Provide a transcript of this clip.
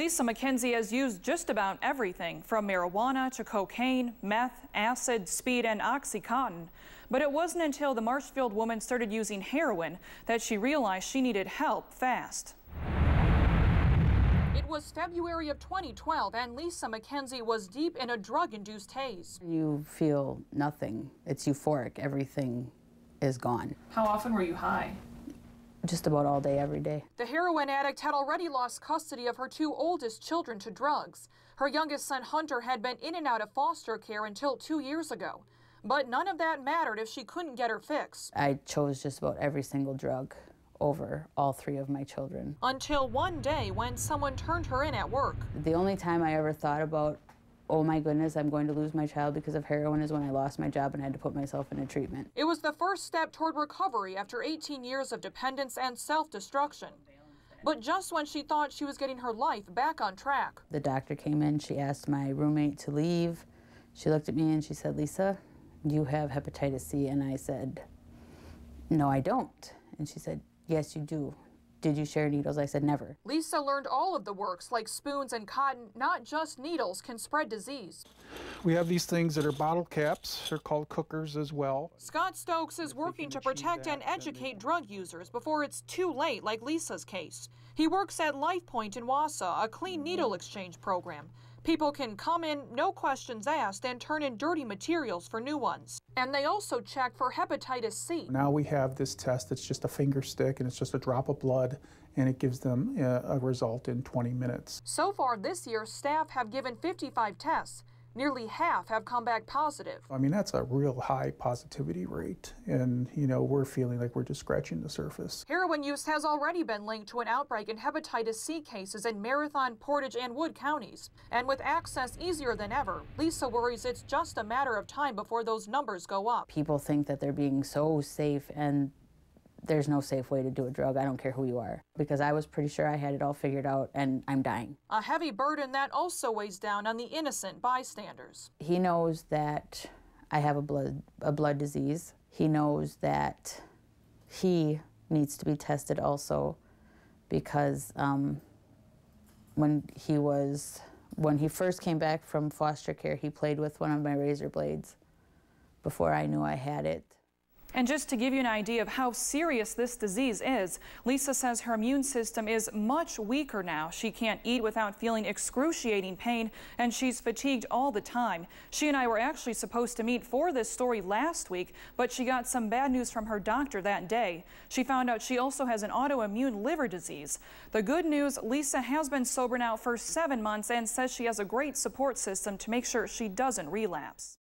Lisa McKenzie has used just about everything from marijuana to cocaine, meth, acid, speed, and OxyContin. But it wasn't until the Marshfield woman started using heroin that she realized she needed help fast. It was February of 2012 and Lisa McKenzie was deep in a drug-induced haze. You feel nothing. It's euphoric. Everything is gone. How often were you high? Just about all day, every day. The heroin addict had already lost custody of her two oldest children to drugs. Her youngest son, Hunter, had been in and out of foster care until 2 years ago. But none of that mattered if she couldn't get her fix. I chose just about every single drug over all three of my children. Until one day when someone turned her in at work. The only time I ever thought about, oh my goodness, I'm going to lose my child because of heroin, is when I lost my job and had to put myself in a treatment. It was the first step toward recovery after 18 years of dependence and self-destruction. But just when she thought she was getting her life back on track. The doctor came in, she asked my roommate to leave. She looked at me and she said, "Lisa, you have hepatitis C." And I said, "No, I don't." And she said, "Yes, you do. Did you share needles?" I said, "Never." Lisa learned all of the works, like spoons and cotton, not just needles, can spread disease. We have these things that are bottle caps. They're called cookers as well. Scott Stokes is working to protect and educate drug users before it's too late, like Lisa's case. He works at LifePoint in Wausau, a clean needle exchange program. People can come in, no questions asked, and turn in dirty materials for new ones. And they also check for hepatitis C. Now we have this test that's just a finger stick and it's just a drop of blood, and it gives them a result in 20 minutes. So far this year, staff have given 55 tests. Nearly half have come back positive. I mean, that's a real high positivity rate, and we're feeling like we're just scratching the surface. Heroin use has already been linked to an outbreak in hepatitis C cases in Marathon, Portage, and Wood counties. And with access easier than ever, Lisa worries it's just a matter of time before those numbers go up. People think that they're being so safe, and there's no safe way to do a drug. I don't care who you are, because I was pretty sure I had it all figured out, and I'm dying. A heavy burden that also weighs down on the innocent bystanders. He knows that I have a blood disease. He knows that he needs to be tested also, because when he first came back from foster care, he played with one of my razor blades before I knew I had it. And just to give you an idea of how serious this disease is, Lisa says her immune system is much weaker now. She can't eat without feeling excruciating pain, and she's fatigued all the time. She and I were actually supposed to meet for this story last week, but she got some bad news from her doctor that day. She found out she also has an autoimmune liver disease. The good news, Lisa has been sober now for 7 months and says she has a great support system to make sure she doesn't relapse.